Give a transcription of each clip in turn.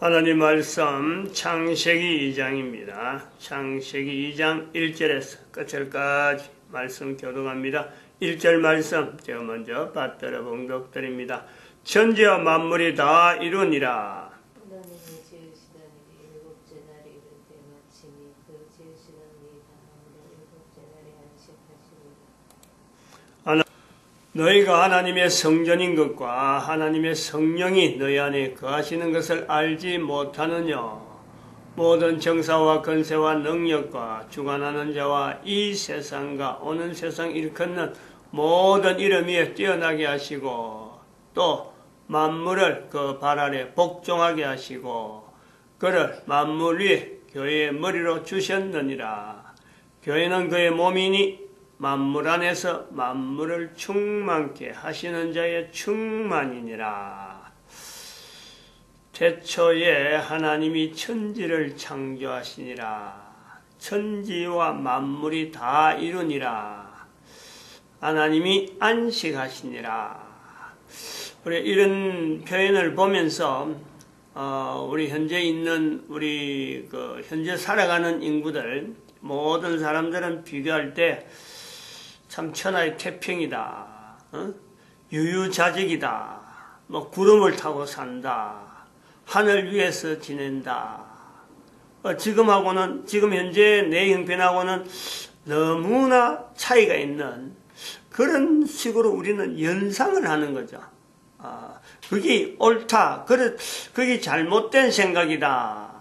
하나님 말씀 창세기 2장입니다. 창세기 2장 1절에서 끝절까지 말씀 교독합니다. 1절 말씀 제가 먼저 받들어 봉독드립니다. 천지와 만물이 다 이루니라. 하나님이 지으시던 일이 일곱째 날이 이를 때 마침이 그 지으시던 일이 다하므로 일곱째 날에 안식하시니라. 너희가 하나님의 성전인 것과 하나님의 성령이 너희 안에 거하시는 것을 알지 못하느냐. 모든 정사와 권세와 능력과 주관하는 자와 이 세상과 오는 세상 일컫는 모든 이름 위에 뛰어나게 하시고 또 만물을 그 발 아래 복종하게 하시고 그를 만물 위에 교회의 머리로 주셨느니라. 교회는 그의 몸이니 만물 안에서 만물을 충만케 하시는 자의 충만이니라. 태초에 하나님이 천지를 창조하시니라. 천지와 만물이 다 이루니라. 하나님이 안식하시니라. 우리 이런 표현을 보면서 우리 현재 있는 우리 현재 살아가는 인구들 모든 사람들은 비교할 때 참 천하의 태평이다. 유유자적이다. 구름을 타고 산다. 하늘 위에서 지낸다. 지금 현재 내 형편하고는 너무나 차이가 있는 그런 식으로 우리는 연상을 하는 거죠. 그게 옳다. 그게 잘못된 생각이다.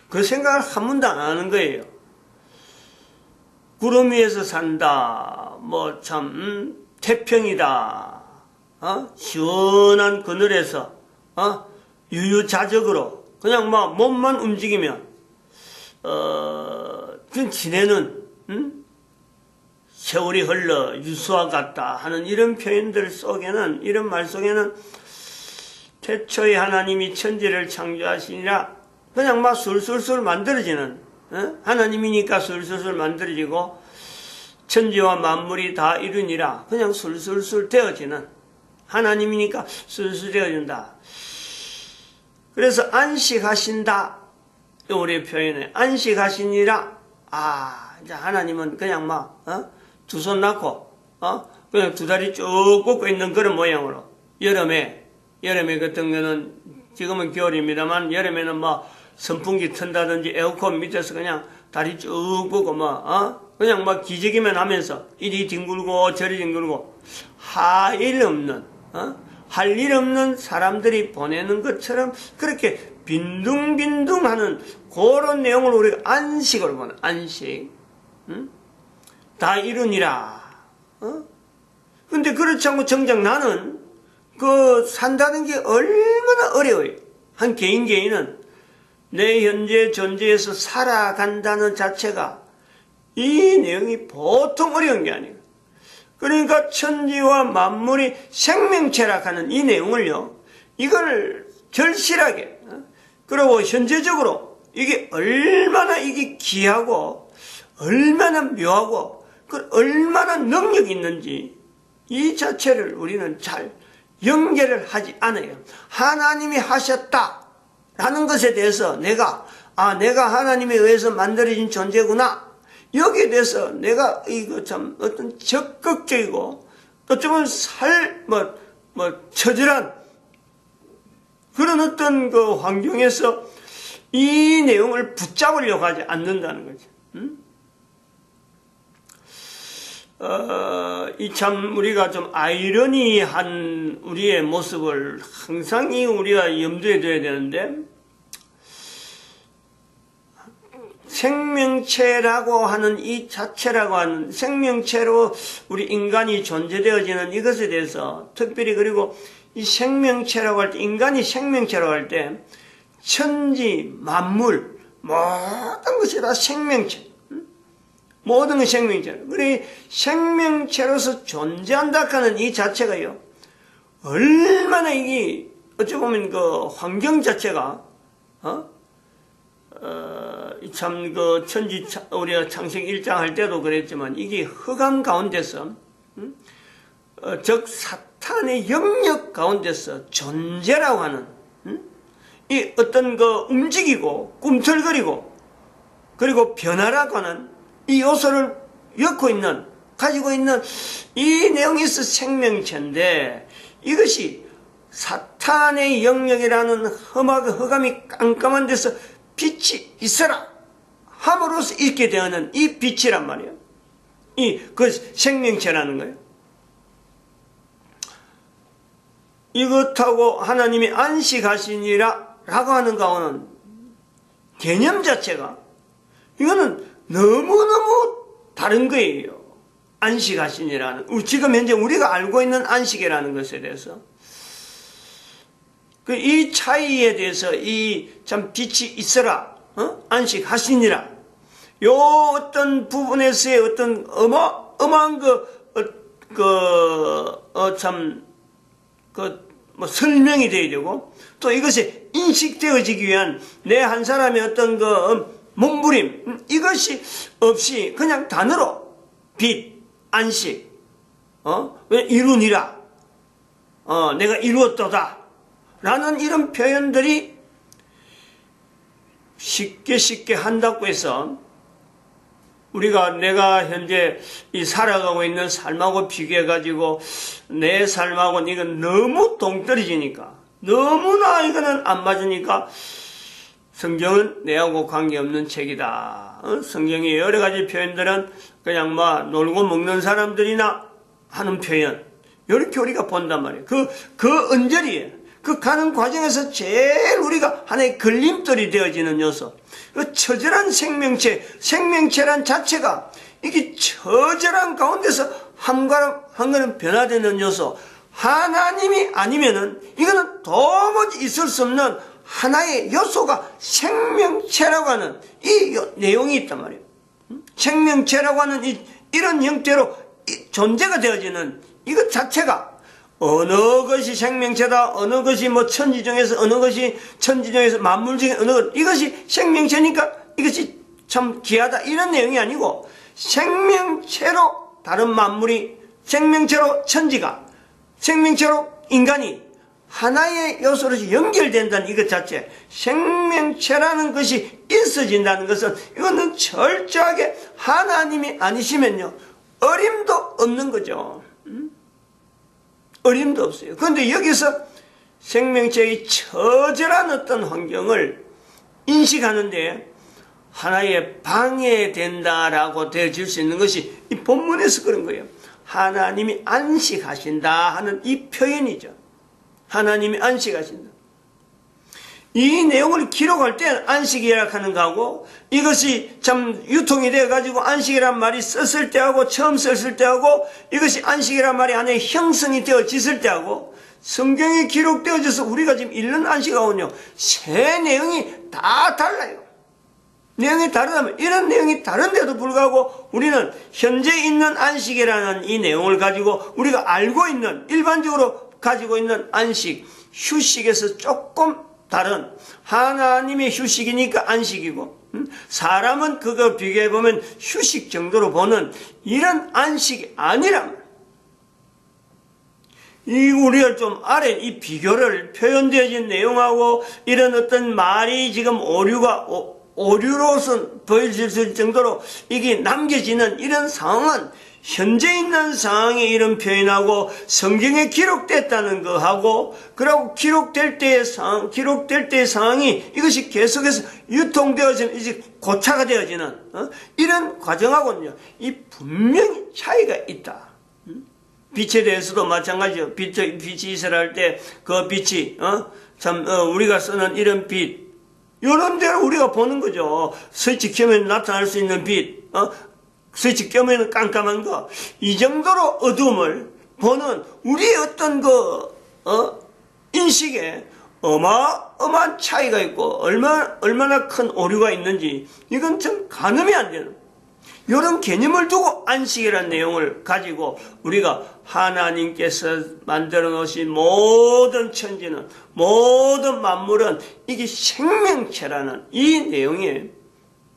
그 생각을 한 번도 안 하는 거예요. 구름 위에서 산다. 태평이다. 시원한 그늘에서, 유유자적으로, 그냥 몸만 움직이면, 그 지내는, 세월이 흘러 유수와 같다 하는 이런 표현들 속에는, 이런 말 속에는, 태초에 하나님이 천지를 창조하시니라, 그냥 술술술 만들어지는, 하나님이니까 술술술 만들어지고 천지와 만물이 다 이루니라 그냥 술술술 되어지는 하나님이니까 술술 되어진다. 그래서 안식하신다. 우리 표현에 안식하시니라. 이제 하나님은 그냥 두 손 낳고 그냥 두 다리 쭉 뻗고 있는 그런 모양으로 여름에 같은 거는 지금은 겨울입니다만 여름에는 선풍기 튼다든지 에어컨 밑에서 그냥 다리 쭉 뻗고 그냥 기저귀만 하면서 이리 뒹굴고 저리 뒹굴고 할 일 없는 사람들이 보내는 것처럼 그렇게 빈둥빈둥하는 그런 내용을 우리가 안식을 보는 안식. 다 이루니라. 근데 그렇지 않고 정작 나는 산다는 게 얼마나 어려워요. 한 개인은 내 현재 존재에서 살아간다는 자체가 이 내용이 보통 어려운 게 아니에요. 그러니까 천지와 만물이 생명체라 하는 이 내용을요, 이걸 절실하게, 그리고 현재적으로 이게 얼마나 이게 귀하고, 얼마나 묘하고, 얼마나 능력이 있는지 이 자체를 우리는 잘 연결을 하지 않아요. 하나님이 하셨다라는 것에 대해서 내가 하나님에 의해서 만들어진 존재구나. 여기에 대해서 내가 어떤 적극적이고 어쩌면 처절한 그런 어떤 환경에서 이 내용을 붙잡으려고 하지 않는다는 거죠. 우리가 좀 아이러니한 우리의 모습을 항상 우리가 염두에 둬야 되는데, 생명체라고 하는 이 자체라고 하는 생명체로 우리 인간이 존재되어지는 이것에 대해서 특별히 그리고 이 생명체라고 할 때 인간이 생명체라고 할 때 천지 만물 모든 것이 다 생명체 모든 것이 생명체 그래 생명체로서 존재한다 하는 이 자체가요 얼마나 이게 어찌 보면 환경 자체가 우리가 창세기 1장 할 때도 그랬지만, 이게 흑암 가운데서, 즉, 사탄의 영역 가운데서 존재라고 하는, 이 어떤 움직이고 꿈틀거리고 그리고 변화라고 하는 이 요소를 가지고 있는 이 내용이 있어 생명체인데, 이것이 사탄의 영역이라는 험함이 깜깜한 데서 빛이 있어라 함으로써 있게 되는 이 빛이란 말이에요. 그 생명체라는 거예요. 이것하고 하나님이 안식하시니라 라고 하는 거는 개념 자체가 이거는 너무너무 다른 거예요. 안식하시니라는, 지금 현재 우리가 알고 있는 안식이라는 것에 대해서 이 차이에 대해서 참 빛이 있어라, 안식하시니라, 요 어떤 부분에서의 어떤 어마어마한 설명이 되어야 되고, 또 이것이 인식되어지기 위한 내 한 사람의 어떤 몸부림, 이것이 없이 그냥 단어로 빛, 안식, 이루니라, 내가 이루었도다 라는 이런 표현들이 쉽게 한다고 해서 내가 현재 살아가고 있는 삶하고 비교해가지고 내 삶하고는 이건 너무 동떨어지니까, 너무나 이거는 안 맞으니까 성경은 내하고 관계없는 책이다. 성경의 여러 가지 표현들은 그냥 놀고 먹는 사람들이나 하는 표현, 이렇게 우리가 본단 말이에요. 그 언저리에, 그 가는 과정에서 제일 우리가 하나의 걸림돌이 되어지는 요소, 그 처절한 생명체란 자체가 이게 처절한 가운데서 한 걸음 변화되는 요소, 하나님이 아니면은 이거는 도무지 있을 수 없는 하나의 요소가 생명체라고 하는 이 내용이 있단 말이에요. 생명체라고 하는 이런 형태로 존재가 되어지는 이것 자체가, 어느 것이 생명체다, 어느 것이 천지 중에서, 어느 것이 천지 중에서 만물 중에 어느 것, 이것이 생명체니까 이것이 참 귀하다, 이런 내용이 아니고, 생명체로 다른 만물이, 생명체로 천지가, 생명체로 인간이 하나의 요소로 연결된다는 이것 자체, 생명체라는 것이 있어진다는 것은 이거는 철저하게 하나님이 아니시면요 어림도 없는 거죠. 어림도 없어요. 그런데 여기서 생명체의 처절한 어떤 환경을 인식하는데 하나의 방해된다라고 되어질 수 있는 것이 이 본문에서 그런 거예요. 하나님이 안식하신다 하는 이 표현이죠. 하나님이 안식하신다. 이 내용을 기록할 때는 안식이라 하는 거하고, 이것이 참 유통이 되어가지고 안식이란 말이 썼을 때하고, 처음 썼을 때하고, 이것이 안식이란 말이 안에 형성이 되어졌을 때하고, 성경에 기록되어져서 우리가 지금 읽는 안식하고는요, 새 내용이 다 달라요. 내용이 다르다면, 이런 내용이 다른데도 불구하고 우리는 현재 있는 안식이라는 이 내용을 가지고 우리가 알고 있는, 일반적으로 가지고 있는 안식, 휴식에서 조금 다른, 하나님의 휴식이니까 안식이고, 사람은 그거 비교해보면 휴식 정도로 보는 이런 안식이 아니란 말이에요. 우리가 좀 아래 이 비교를, 표현되어진 내용하고 이런 어떤 말이 지금 오류로서 보여질 정도로 이게 남겨지는 이런 상황은 현재 있는 상황의 이런 표현하고 성경에 기록됐다는 거하고, 그리고 기록될 때의 상황이 이것이 계속해서 유통되어지는, 이제 고차가 되어지는 이런 과정하고는요, 이 분명히 차이가 있다. 빛에 대해서도 마찬가지죠. 빛이 있으라 할 때 그 빛이 우리가 쓰는 이런 빛, 이런 데를 우리가 보는 거죠. 스위치 켜면 나타날 수 있는 빛, 스위치 켜면 깜깜한 거, 이 정도로 어둠을 보는 우리의 어떤 인식에 어마어마한 차이가 있고, 얼마나 큰 오류가 있는지, 이건 참 가늠이 안 되는, 이런 개념을 두고 안식이라는 내용을 가지고 우리가 하나님께서 만들어 놓으신 모든 천지는, 모든 만물은 이게 생명체라는 이 내용에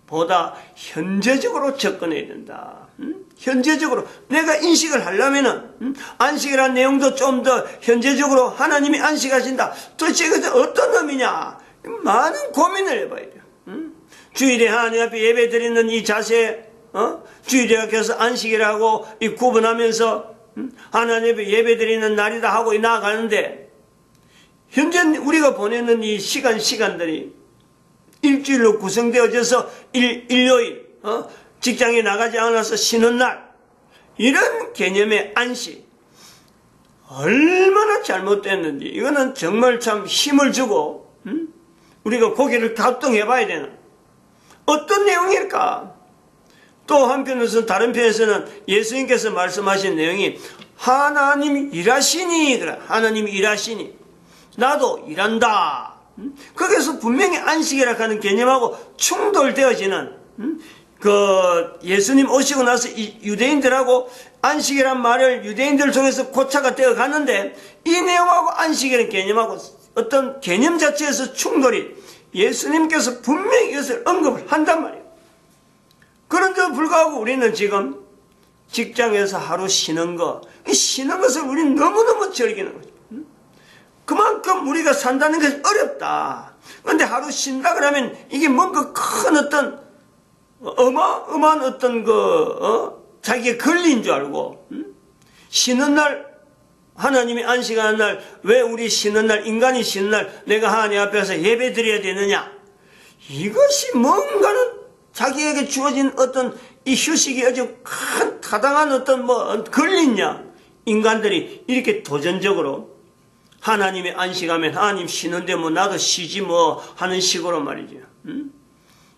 보다 현재적으로 접근해야 된다. 현재적으로 내가 인식을 하려면은 안식이라는 내용도 좀 더 현재적으로 하나님이 안식하신다. 도대체 이것은 어떤 의미냐? 많은 고민을 해봐야 돼요. 주일에 하나님 앞에 예배 드리는 이 자세, 주일에 가서 안식이라고 이 구분하면서 하나님 앞에 예배 드리는 날이다 하고 나아가는데, 현재 우리가 보내는 이 시간들이 일주일로 구성되어져서 일요일, 직장에 나가지 않아서 쉬는 날, 이런 개념의 안식, 얼마나 잘못됐는지, 이거는 정말 참 힘을 주고, 우리가 고개를 갸우뚱해 봐야 되는, 어떤 내용일까? 또 한편에서는, 다른 편에서는 예수님께서 말씀하신 내용이, 하나님이 일하시니, 하나님이 일하시니, 나도 일한다. 거기서 분명히 안식이라 하는 개념하고 충돌되어지는, 예수님 오시고 나서 이 유대인들하고 안식이란 말을 유대인들 속에서 고차가 되어 가는데, 이 내용하고 안식이라는 개념하고 어떤 개념 자체에서 충돌이, 예수님께서 분명히 이것을 언급을 한단 말이에요. 그런데도 불구하고 우리는 지금 직장에서 하루 쉬는 것을 우리는 너무너무 즐기는 거죠. 그만큼 우리가 산다는 것이 어렵다. 그런데 하루 쉰다 그러면 이게 뭔가 큰 어떤 어마어마한 어떤 자기의 권리인 줄 알고, 쉬는 날, 하나님이 안식하는 날, 왜 우리 쉬는 날, 인간이 쉬는 날 내가 하나님 앞에서 예배 드려야 되느냐? 이것이 뭔가는 자기에게 주어진 어떤 이 휴식이 아주 큰 타당한 어떤 권리냐? 인간들이 이렇게 도전적으로 하나님이 안식하면 하나님 쉬는데 나도 쉬지 하는 식으로 말이죠.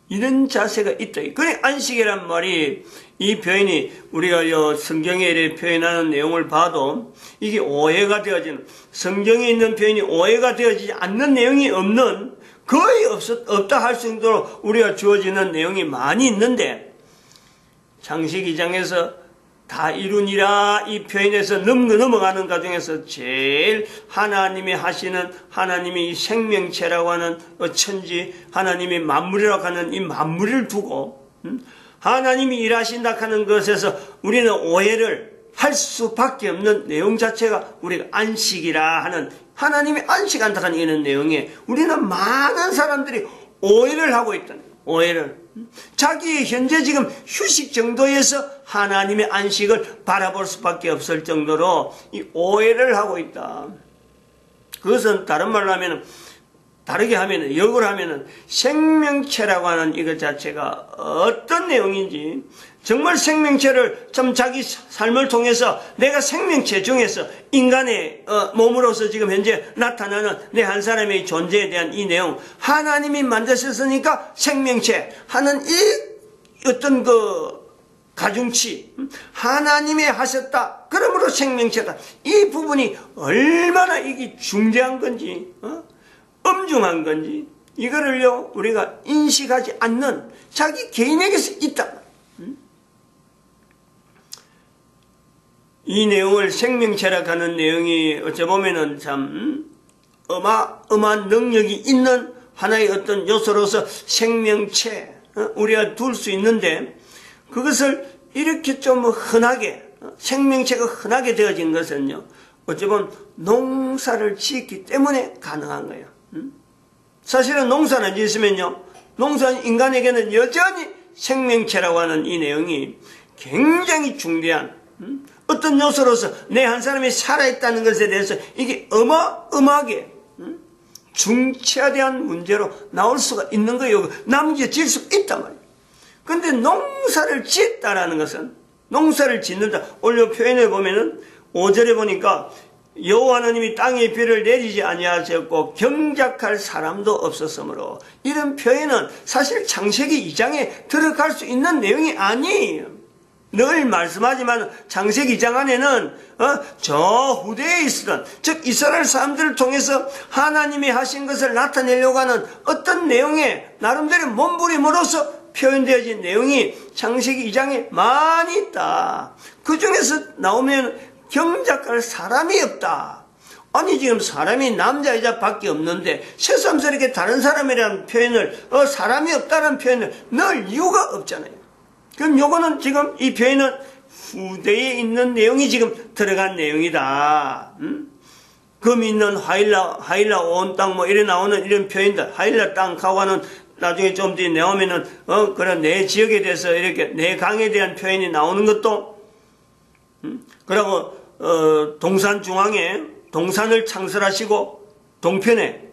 이런 자세가 있다. 그래, 안식이란 말이, 이 표현이 우리가 성경에 이렇게 표현하는 내용을 봐도 이게 오해가 되어지는, 성경에 있는 표현이 오해가 되어지지 않는 내용이 없는, 거의 없다 할 정도로 우리가 주어지는 내용이 많이 있는데, 창세기 2장에서 다 이루니라 이 표현에서 넘어가는 과정에서 제일 하나님이 하시는, 하나님이 이 생명체라고 하는 천지, 하나님이 만물이라고 하는 이 만물을 두고 하나님이 일하신다 하는 것에서 우리는 오해를 할 수밖에 없는 내용 자체가 우리가 안식이라 하는, 하나님이 안식한다 하는 이런 내용에 우리는 많은 사람들이 오해를 하고 있다는 거예요. 오해를. 자기의 현재 지금 휴식 정도에서 하나님의 안식을 바라볼 수밖에 없을 정도로 이 오해를 하고 있다. 그것은 다른 말로 하면, 다르게 하면, 역을 하면 생명체라고 하는 이것 자체가 어떤 내용인지, 정말 생명체를 참 자기 삶을 통해서 내가 생명체 중에서 인간의 몸으로서 지금 현재 나타나는 내 한 사람의 존재에 대한 이 내용, 하나님이 만드셨으니까 생명체 하는 이 어떤 가중치, 하나님이 하셨다, 그러므로 생명체다, 이 부분이 얼마나 이게 중대한 건지, 엄중한 건지, 이거를요 우리가 인식하지 않는 자기 개인에게서 있다. 이 내용을 생명체라 하는 내용이 어찌 보면은 참 어마어마한 능력이 있는 하나의 어떤 요소로서 생명체 우리가 둘 수 있는데, 그것을 이렇게 좀 흔하게, 생명체가 흔하게 되어진 것은요 어찌 보면 농사를 짓기 때문에 가능한 거예요. 사실은 농사를 안 짓으면요, 농사는 인간에게는 여전히 생명체라고 하는 이 내용이 굉장히 중대한 어떤 요소로서 내 한 사람이 살아있다는 것에 대해서 이게 어마어마하게 중차대한 문제로 나올 수가 있는 거예요. 남겨질 수 있단 말이에요. 그런데 농사를 짓다라는 것은, 농사를 짓는다, 오늘 표현을 보면은 5절에 보니까 여호와 하나님이 땅에 비를 내리지 아니하셨고 경작할 사람도 없었으므로, 이런 표현은 사실 창세기 2장에 들어갈 수 있는 내용이 아니에요. 늘 말씀하지만 창세기 2장 안에는 저 후대에 있었던, 즉 이스라엘 사람들을 통해서 하나님이 하신 것을 나타내려고 하는 어떤 내용의 나름대로 몸부림으로서 표현되어진 내용이 창세기 2장에 많이 있다. 그 중에서 나오면 경작할 사람이 없다. 아니 지금 사람이 남자 여자밖에 없는데 새삼스럽게 다른 사람이라는 표현을, 사람이 없다는 표현을 넣을 이유가 없잖아요. 그럼 요거는 지금 이 표현은 후대에 있는 내용이 지금 들어간 내용이다. 금 있는 하일라 온 땅 뭐 이래 나오는 이런 표현들, 하일라 땅 가고는 나중에 좀 뒤에 나오면은 그런 내 지역에 대해서 이렇게 내 강에 대한 표현이 나오는 것도 그리고 동산 중앙에 동산을 창설하시고 동편에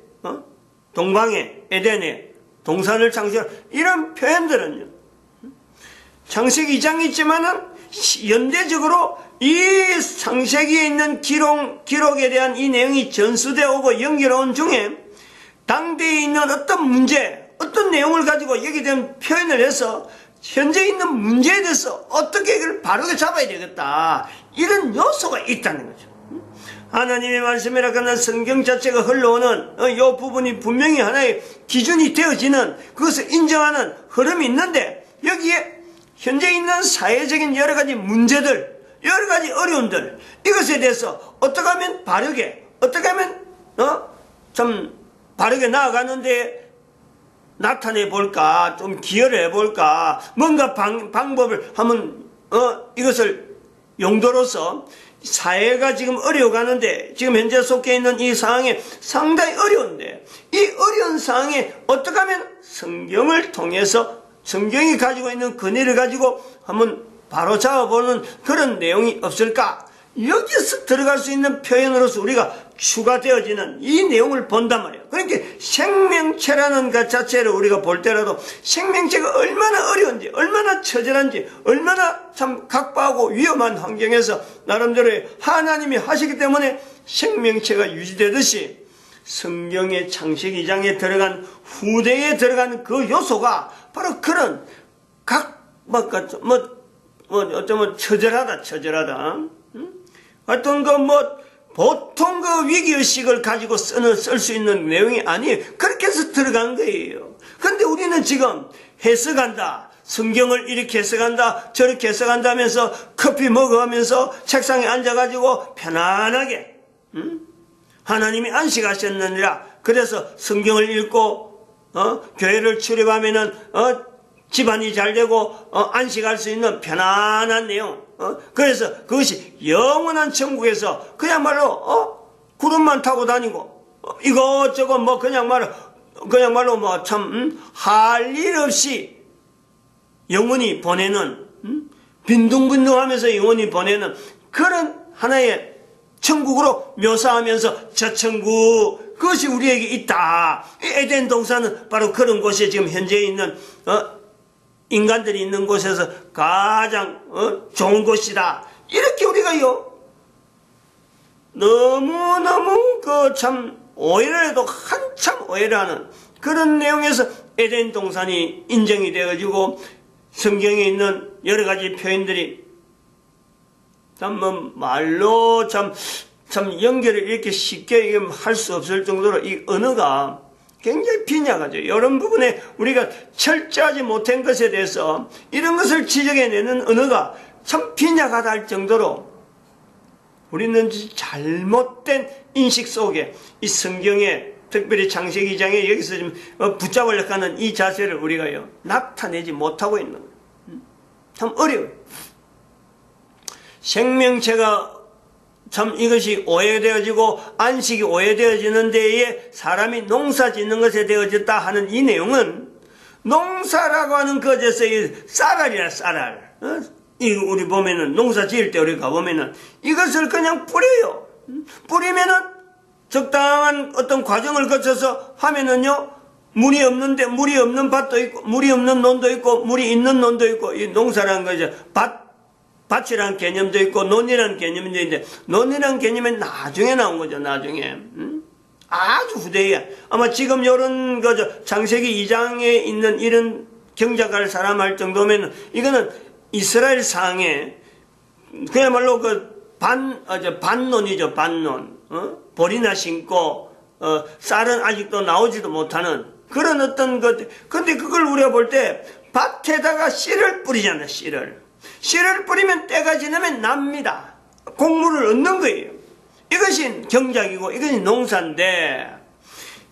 동방에 에덴에 동산을 창설 이런 표현들은요. 창세기 2장이 있지만은 연대적으로 이 창세기에 있는 기록에 대한 이 내용이 전수되어 오고 연결해온 중에 당대에 있는 어떤 문제, 어떤 내용을 가지고 여기에 대한 표현을 해서 현재 있는 문제에 대해서 어떻게 이걸 바르게 잡아야 되겠다. 이런 요소가 있다는 거죠. 하나님의 말씀이라 하는 성경 자체가 흘러오는 이 부분이 분명히 하나의 기준이 되어지는 그것을 인정하는 흐름이 있는데 여기에 현재 있는 사회적인 여러 가지 문제들, 여러 가지 어려움들 이것에 대해서 어떻게 하면 바르게, 어떻게 하면 좀 바르게 나아가는데 나타내 볼까, 좀 기여를 해 볼까, 뭔가 방법을 한번 이것을 용도로서 사회가 지금 어려워가는데 지금 현재 속해 있는 이 상황에 상당히 어려운데 이 어려운 상황에 어떻게 하면 성경을 통해서 성경이 가지고 있는 근혜를 가지고 한번 바로 잡아보는 그런 내용이 없을까? 여기서 들어갈 수 있는 표현으로서 우리가 추가되어지는 이 내용을 본단 말이에요. 그러니까 생명체라는 것 자체를 우리가 볼 때라도 생명체가 얼마나 어려운지, 얼마나 처절한지, 얼마나 참 각박하고 위험한 환경에서 나름대로 하나님이 하시기 때문에 생명체가 유지되듯이 성경의 창세기 2장에 들어간 후대에 들어간 그 요소가 바로 그런 어쩌면 처절하다. 어떤 보통 그 위기의식을 가지고 쓸 수 있는 내용이 아니에요. 그렇게 해서 들어간 거예요. 근데 우리는 지금 해석한다. 성경을 이렇게 해석한다. 저렇게 해석한다 하면서 커피 먹으면서 책상에 앉아가지고 편안하게, 하나님이 안식하셨느니라. 그래서 성경을 읽고, 교회를 출입하면은, 집안이 잘 되고 안식할 수 있는 편안한 내용. 그래서 그것이 영원한 천국에서 그야말로 구름만 타고 다니고 이것저것 그야말로 참 할 일 없이 영원히 보내는 빈둥빈둥하면서 영원히 보내는 그런 하나의 천국으로 묘사하면서 저 천국 그것이 우리에게 있다. 에덴 동산은 바로 그런 곳에 지금 현재 있는 인간들이 있는 곳에서 가장 좋은 곳이다. 이렇게 우리가요 너무너무 참 오해를 해도 한참 오해를 하는 그런 내용에서 에덴 동산이 인정이 되어지고 성경에 있는 여러 가지 표현들이 참 말로 참 연결을 이렇게 쉽게 할 수 없을 정도로 이 언어가 굉장히 빈약하죠. 이런 부분에 우리가 철저하지 못한 것에 대해서 이런 것을 지적해내는 언어가 참 빈약하다 할 정도로 우리는 잘못된 인식 속에 이 성경에 특별히 창세기 2장에 여기서 좀 붙잡으려고 하는 이 자세를 우리가요 나타내지 못하고 있는 거예요. 참 어려워요. 생명체가 참 이것이 오해되어지고 안식이 오해되어지는 데에 사람이 농사 짓는 것에 되어졌다 하는 이 내용은 농사라고 하는 것에서 쌀알이라 쌀알. 우리 보면은 농사 지을 때 우리 가보면은 이것을 그냥 뿌려요. 뿌리면은 적당한 어떤 과정을 거쳐서 하면은요 물이 없는데 물이 없는 밭도 있고 물이 없는 논도 있고 물이 있는 논도 있고 이 농사라는 거죠. 밭이라는 개념도 있고 논이라는 개념도 있는데 논이라는 개념은 나중에 나온 거죠. 나중에 아주 후대에 아마 지금 요런 거죠. 창세기 2장에 있는 이런 경작할 사람 할 정도면 이거는 이스라엘 상에 그야말로 반논이죠. 반논. 보리나 심고 쌀은 아직도 나오지도 못하는 그런 어떤 것. 근데 그걸 우리가 볼 때 밭에다가 씨를 뿌리잖아요. 씨를 뿌리면 때가 지나면 납니다. 곡물을 얻는 거예요. 이것이 경작이고 이것이 농사인데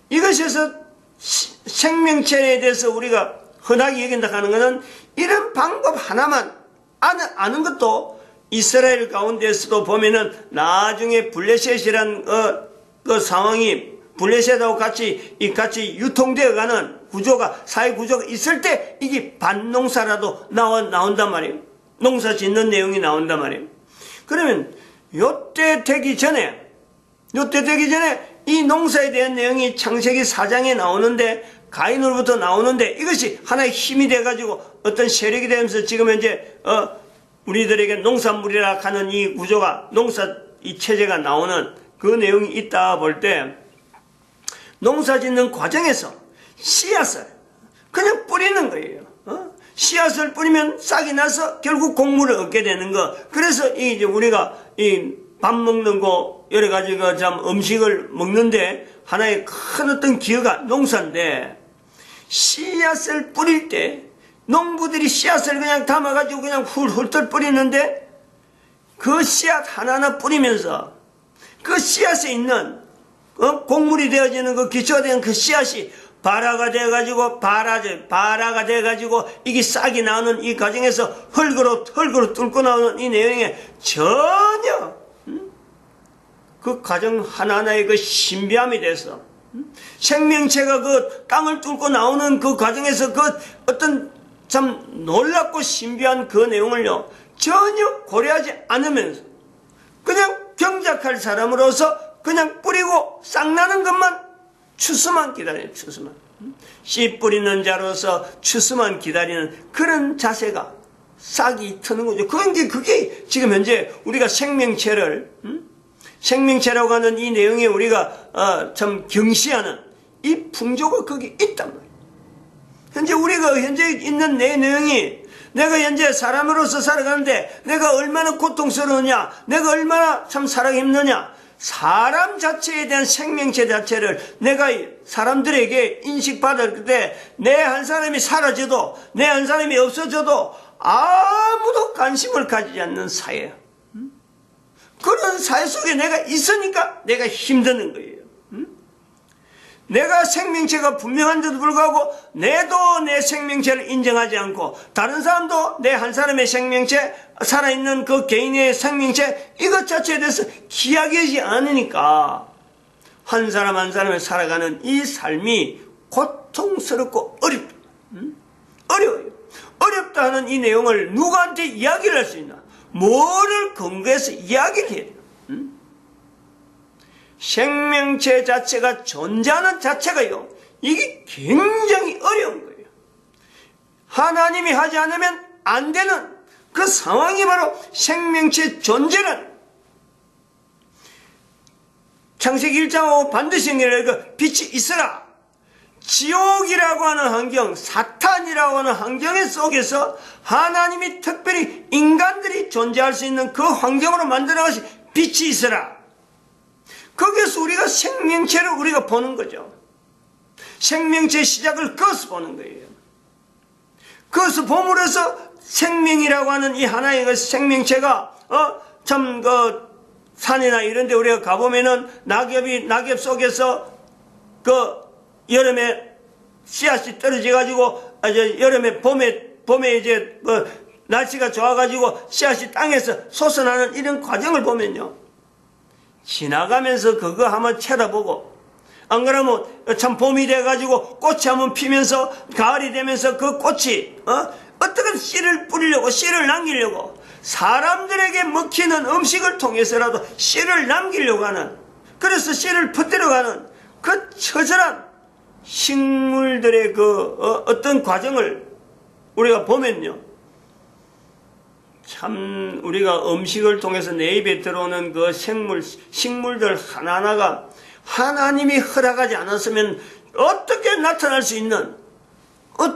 이것에서 생명체에 대해서 우리가 흔하게 얘기한다 하는 것은 이런 방법 하나만 아는 것도 이스라엘 가운데서도 보면은 나중에 블레셋이란 그 상황이 블레셋하고 같이 유통되어가는 구조가, 사회 구조가 있을 때 이게 반농사라도 나온단 말이에요. 농사 짓는 내용이 나온단 말이에요. 그러면 요때 되기 전에 이 농사에 대한 내용이 창세기 4장에 나오는데, 가인으로부터 나오는데, 이것이 하나의 힘이 돼가지고 어떤 세력이 되면서 지금 현재 우리들에게 농산물이라 하는 이 구조가, 이 체제가 나오는 그 내용이 있다 볼 때, 농사 짓는 과정에서 씨앗을 그냥 뿌리는 거예요. 씨앗을 뿌리면 싹이 나서 결국 곡물을 얻게 되는 거. 그래서 이제 우리가 이 밥 먹는 거, 여러 가지 음식을 먹는데 하나의 큰 어떤 기여가 농사인데, 씨앗을 뿌릴 때 농부들이 씨앗을 그냥 담아가지고 그냥 훌훌 뿌리는데, 그 씨앗 하나하나 뿌리면서 그 씨앗에 있는 곡물이 되어지는 그 기초가 된 그 씨앗이 발화가 돼가지고 이게 싹이 나오는 이 과정에서 흙으로 뚫고 나오는 이 내용에 전혀 그 과정 하나하나의 그 신비함이 돼서 생명체가 그 땅을 뚫고 나오는 그 과정에서 그 어떤 참 놀랍고 신비한 그 내용을요 전혀 고려하지 않으면서 그냥 경작할 사람으로서 그냥 뿌리고 싹 나는 것만 추수만 기다려요. 추수만. 씨 뿌리는 자로서 추수만 기다리는 그런 자세가 싹이 트는 거죠. 그게 지금 현재 우리가 생명체라고 하는 이 내용에 우리가 참 경시하는 이 풍조가 거기 있단 말이에요. 우리가 현재 있는 내 내용이, 내가 현재 사람으로서 살아가는데 내가 얼마나 고통스러우냐, 내가 얼마나 참 살아가기 힘드냐, 사람 자체에 대한 생명체 자체를 내가 사람들에게 인식받을 때 내 한 사람이 사라져도, 내 한 사람이 없어져도 아무도 관심을 가지지 않는 사회, 그런 사회 속에 내가 있으니까 내가 힘드는 거예요. 내가 생명체가 분명한데도 불구하고 내도 내 생명체를 인정하지 않고, 다른 사람도 내 한 사람의 생명체, 살아있는 그 개인의 생명체, 이것 자체에 대해서 기약하지 않으니까 한 사람 한 사람이 살아가는 이 삶이 고통스럽고 어렵다. 어려워요. 어렵다 하는 이 내용을 누구한테 이야기를 할 수 있나? 뭐를 근거해서 이야기를 해야 돼요? 생명체 자체가 존재하는 자체가요, 이게 굉장히 어려운 거예요. 하나님이 하지 않으면 안 되는 그 상황이 바로 생명체 존재라는, 창세기 1장하고 반드시 연결해서 빛이 있어라. 지옥이라고 하는 환경, 사탄이라고 하는 환경 속에서 하나님이 특별히 인간들이 존재할 수 있는 그 환경으로 만들어 가신 빛이 있어라. 거기에서 우리가 생명체를 우리가 보는 거죠. 생명체의 시작을 그것을 보는 거예요. 그것을 봄으로써 생명이라고 하는 이 하나의 그 생명체가 참 그 산이나 이런 데 우리가 가보면은 낙엽 속에서 그 여름에 씨앗이 떨어져 가지고 여름에 봄에 이제 날씨가 좋아 가지고 씨앗이 땅에서 솟아나는 이런 과정을 보면요, 지나가면서 그거 한번 쳐다보고, 안 그러면 참 봄이 돼가지고 꽃이 한번 피면서 가을이 되면서 그 꽃이 어떻게 씨를 뿌리려고, 씨를 남기려고, 사람들에게 먹히는 음식을 통해서라도 씨를 남기려고 하는, 그래서 씨를 퍼뜨려가는 그 처절한 식물들의 그 어떤 과정을 우리가 보면요, 참 우리가 음식을 통해서 내 입에 들어오는 그 식물들 하나하나가 하나님이 허락하지 않았으면 어떻게 나타날 수 있는,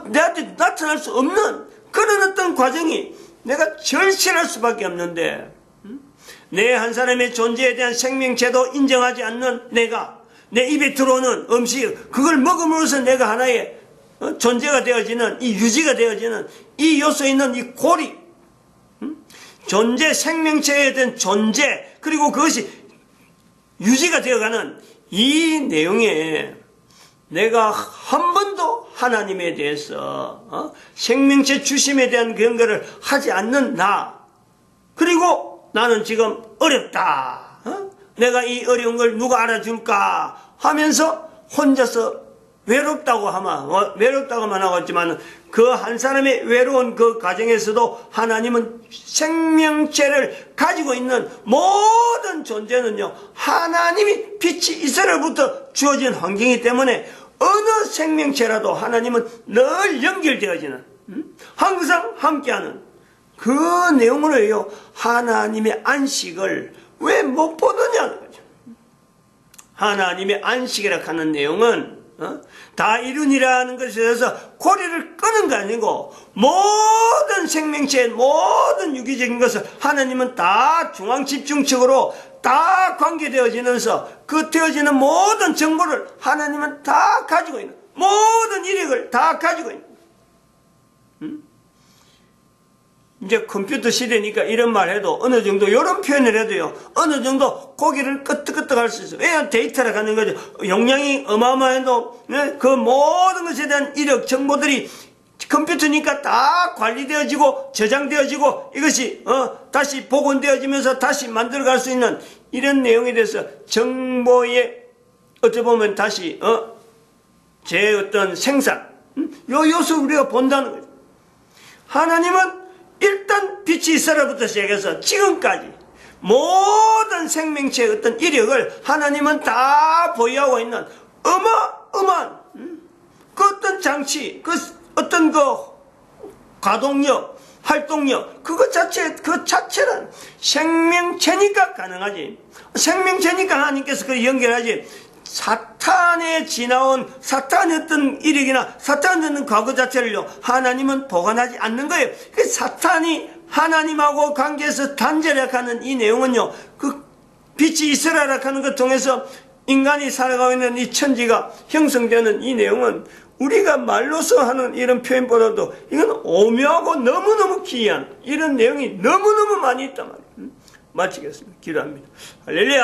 내한테 나타날 수 없는 그런 어떤 과정이 내가 절실할 수밖에 없는데, 내 한 사람의 존재에 대한 생명체도 인정하지 않는 내가, 내 입에 들어오는 음식, 그걸 먹음으로써 내가 하나의 존재가 되어지는, 이 유지가 되어지는 이 요소에 있는 이 고리, 존재, 생명체에 대한 존재, 그리고 그것이 유지가 되어가는 이 내용에 내가 한 번도 하나님에 대해서 생명체 주심에 대한 그런 거를 하지 않는 나, 그리고 나는 지금 어렵다, 내가 이 어려운 걸 누가 알아줄까 하면서 혼자서 외롭다고 외롭다고만 하고 있지만 그 한 사람의 외로운 그 가정에서도 하나님은 생명체를 가지고 있는 모든 존재는요, 하나님이 빛이 있으로부터 주어진 환경이기 때문에 어느 생명체라도 하나님은 늘 연결되어지는, 항상 함께하는 그 내용으로요, 하나님의 안식을 왜 못 보느냐는 거죠. 하나님의 안식이라 하는 내용은 다 이루니라는 것에 대해서 고리를 끄는 게 아니고 모든 생명체의 모든 유기적인 것을 하나님은 다 중앙 집중적으로 다 관계되어지면서 그 되어지는 모든 정보를 하나님은 다 가지고 있는, 모든 이력을 다 가지고 있는. 이제 컴퓨터 시대니까 이런 말 해도 어느 정도 이런 표현을 해도요, 어느 정도 고기를 끄떡끄떡 할 수 있어요. 왜냐하면 데이터라 하는 거죠. 용량이 어마어마해도 그 모든 것에 대한 이력 정보들이 컴퓨터니까 다 관리되어지고 저장되어지고 이것이 다시 복원되어지면서 다시 만들어갈 수 있는 이런 내용에 대해서 정보의 어떻게 보면 다시 제 어떤 생산 요 요소를 우리가 본다는 거죠. 하나님은 일단 빛이 있어라부터 시작해서 지금까지 모든 생명체의 어떤 이력을 하나님은 다 보유하고 있는 어마어마한 그 어떤 장치, 그 어떤 그 가동력, 활동력, 그 자체는 생명체니까 가능하지. 생명체니까 하나님께서 그걸 연결하지. 사탄에 지나온 사탄의 어떤 이력이나 사탄의 어떤 과거 자체를요, 하나님은 보관하지 않는 거예요. 그 사탄이 하나님하고 관계에서 단절하는 이 내용은요, 그 빛이 있으라라 하는 것 통해서 인간이 살아가고 있는 이 천지가 형성되는 이 내용은 우리가 말로서 하는 이런 표현보다도 이건 오묘하고 너무너무 기이한 이런 내용이 너무너무 많이 있단 말이에요. 마치겠습니다. 기도합니다. 할렐루야.